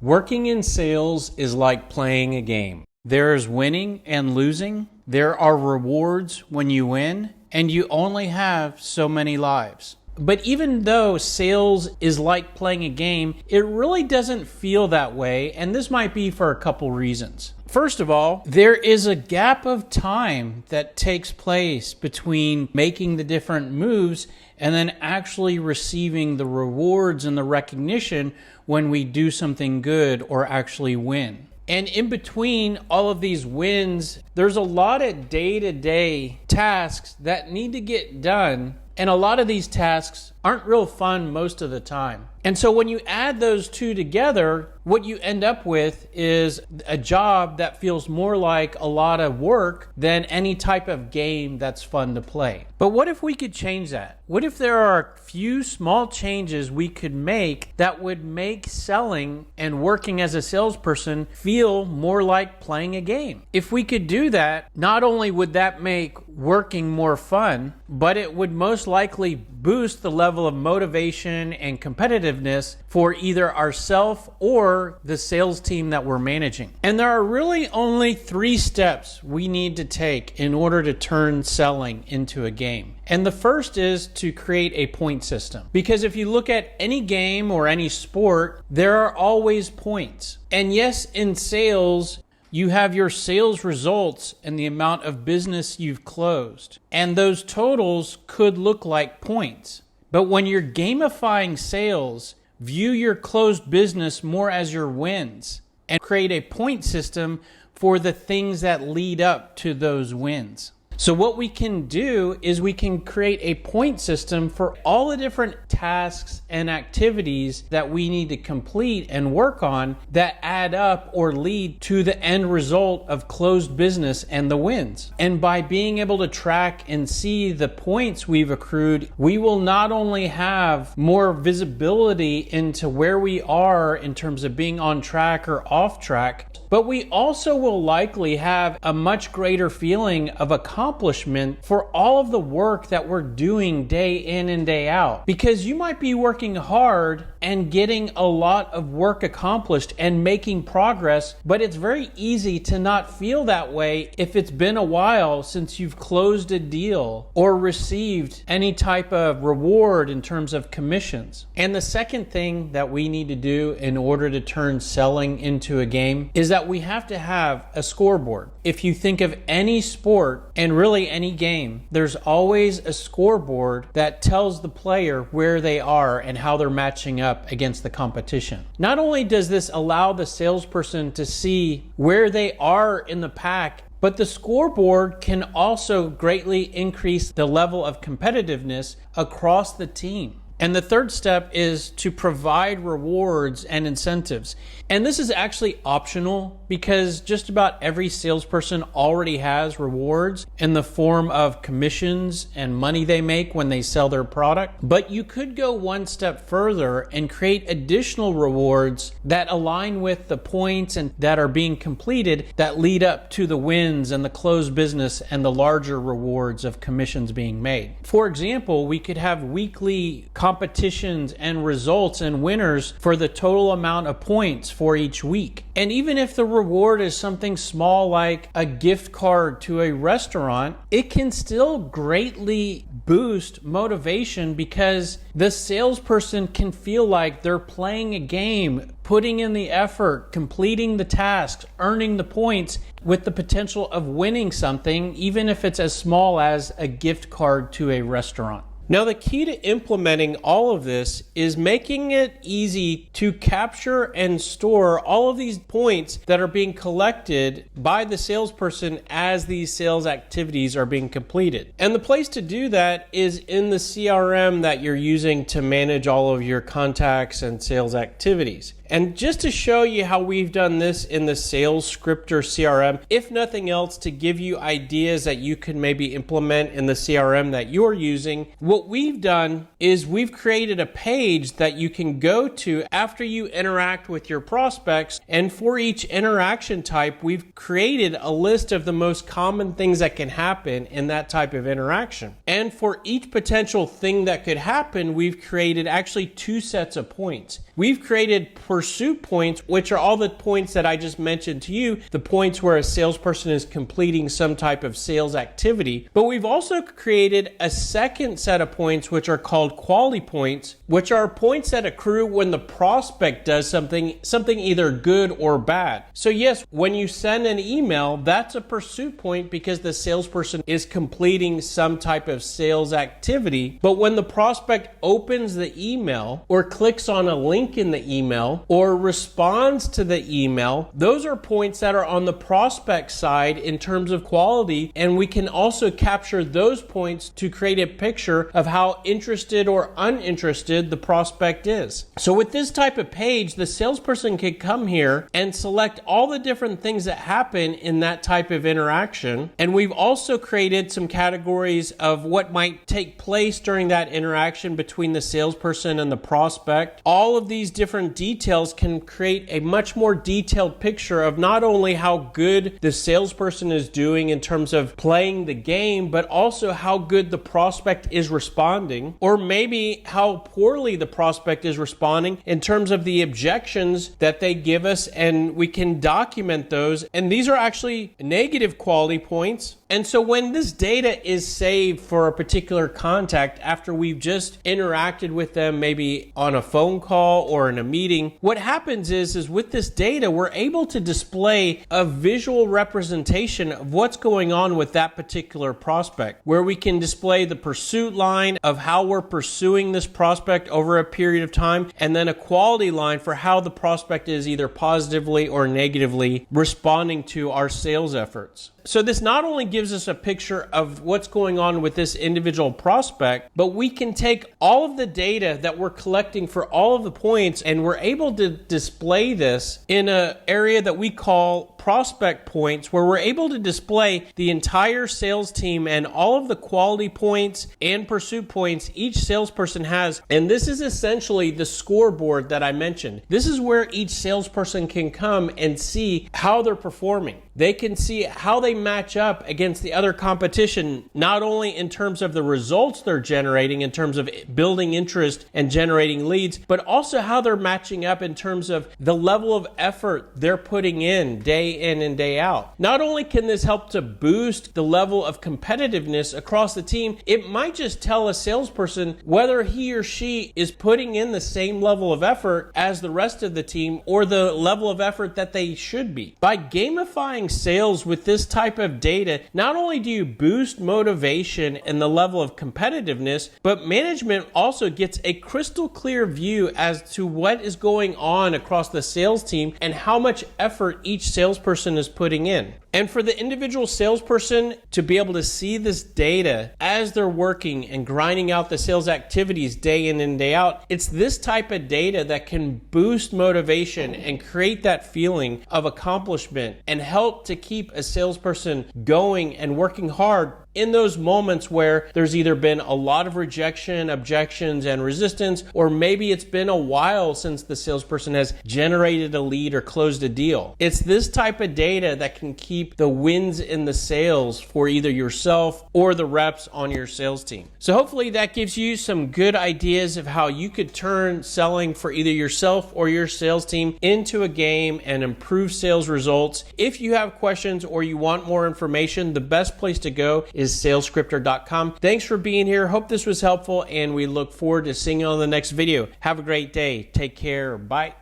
Working in sales is like playing a game. There is winning and losing. There are rewards when you win, and you only have so many lives. But even though sales is like playing a game, it really doesn't feel that way, and this might be for a couple reasons. First of all, there is a gap of time that takes place between making the different moves and then actually receiving the rewards and the recognition when we do something good or actually win. And in between all of these wins, there's a lot of day-to-day tasks that need to get done. And a lot of these tasks aren't real fun most of the time. And so when you add those two together, what you end up with is a job that feels more like a lot of work than any type of game that's fun to play. But what if we could change that? What if there are a few small changes we could make that would make selling and working as a salesperson feel more like playing a game? If we could do that, not only would that make working more fun, but it would most likely boost the level of motivation and competitiveness for either ourselves or the sales team that we're managing. And there are really only 3 steps we need to take in order to turn selling into a game. And the first is to create a point system. Because if you look at any game or any sport, there are always points. And yes, in sales, you have your sales results and the amount of business you've closed. And those totals could look like points. But when you're gamifying sales, view your closed business more as your wins and create a point system for the things that lead up to those wins. So what we can do is we can create a point system for all the different tasks and activities that we need to complete and work on that add up or lead to the end result of closed business and the wins. And by being able to track and see the points we've accrued, we will not only have more visibility into where we are in terms of being on track or off track, but we also will likely have a much greater feeling of accomplishment for all of the work that we're doing day in and day out. Because you might be working hard and getting a lot of work accomplished and making progress, but it's very easy to not feel that way if it's been a while since you've closed a deal or received any type of reward in terms of commissions. And the second thing that we need to do in order to turn selling into a game is that we have to have a scoreboard. If you think of any sport and really any game, there's always a scoreboard that tells the player where they are and how they're matching up against the competition. Not only does this allow the salesperson to see where they are in the pack, but the scoreboard can also greatly increase the level of competitiveness across the team. And the third step is to provide rewards and incentives. And this is actually optional because just about every salesperson already has rewards in the form of commissions and money they make when they sell their product. But you could go one step further and create additional rewards that align with the points and that are being completed that lead up to the wins and the closed business and the larger rewards of commissions being made. For example, we could have weekly competitions and results and winners for the total amount of points for each week. And even if the reward is something small like a gift card to a restaurant, it can still greatly boost motivation because the salesperson can feel like they're playing a game, putting in the effort, completing the tasks, earning the points with the potential of winning something, even if it's as small as a gift card to a restaurant. Now, the key to implementing all of this is making it easy to capture and store all of these points that are being collected by the salesperson as these sales activities are being completed. And the place to do that is in the CRM that you're using to manage all of your contacts and sales activities. And just to show you how we've done this in the Sales Scripter CRM, if nothing else, to give you ideas that you can maybe implement in the CRM that you're using, what we've done is we've created a page that you can go to after you interact with your prospects. And for each interaction type, we've created a list of the most common things that can happen in that type of interaction. And for each potential thing that could happen, we've created actually 2 sets of points. We've created pursuit points, which are all the points that I just mentioned to you, the points where a salesperson is completing some type of sales activity. But we've also created a second set of points, which are called quality points, which are points that accrue when the prospect does something either good or bad. So yes, when you send an email, that's a pursuit point because the salesperson is completing some type of sales activity. But when the prospect opens the email or clicks on a link in the email or responds to the email, those are points that are on the prospect side in terms of quality, and we can also capture those points to create a picture of how interested or uninterested the prospect is. So with this type of page, the salesperson can come here and select all the different things that happen in that type of interaction. And we've also created some categories of what might take place during that interaction between the salesperson and the prospect. All of these different details can create a much more detailed picture of not only how good the salesperson is doing in terms of playing the game, but also how good the prospect is responding, or maybe how poorly the prospect is responding in terms of the objections that they give us, and we can document those. And these are actually negative quality points. And so when this data is saved for a particular contact after we've just interacted with them, maybe on a phone call or in a meeting, what happens is with this data, we're able to display a visual representation of what's going on with that particular prospect, where we can display the pursuit line of how we're pursuing this prospect over a period of time, and then a quality line for how the prospect is either positively or negatively responding to our sales efforts. So this not only gives us a picture of what's going on with this individual prospect, but we can take all of the data that we're collecting for all of the points, and we're able to display this in an area that we call prospect points, where we're able to display the entire sales team and all of the quality points and pursuit points each salesperson has. And this is essentially the scoreboard that I mentioned. This is where each salesperson can come and see how they're performing. They can see how they match up against the other competition, not only in terms of the results they're generating in terms of building interest and generating leads, but also how they're matching up in terms of the level of effort they're putting in day in and day out. Not only can this help to boost the level of competitiveness across the team, it might just tell a salesperson whether he or she is putting in the same level of effort as the rest of the team or the level of effort that they should be. By gamifying sales with this type of data, not only do you boost motivation and the level of competitiveness, but management also gets a crystal clear view as to what is going on across the sales team and how much effort each salesperson is putting in. And for the individual salesperson to be able to see this data as they're working and grinding out the sales activities day in and day out, it's this type of data that can boost motivation and create that feeling of accomplishment and help to keep a salesperson going and working hard in those moments where there's either been a lot of rejection, objections, and resistance, or maybe it's been a while since the salesperson has generated a lead or closed a deal. It's this type of data that can keep the wins in the sales for either yourself or the reps on your sales team. So hopefully that gives you some good ideas of how you could turn selling for either yourself or your sales team into a game and improve sales results. If you have questions or you want more information, the best place to go is salescripter.com. Thanks for being here. Hope this was helpful, and we look forward to seeing you on the next video. Have a great day. Take care. Bye.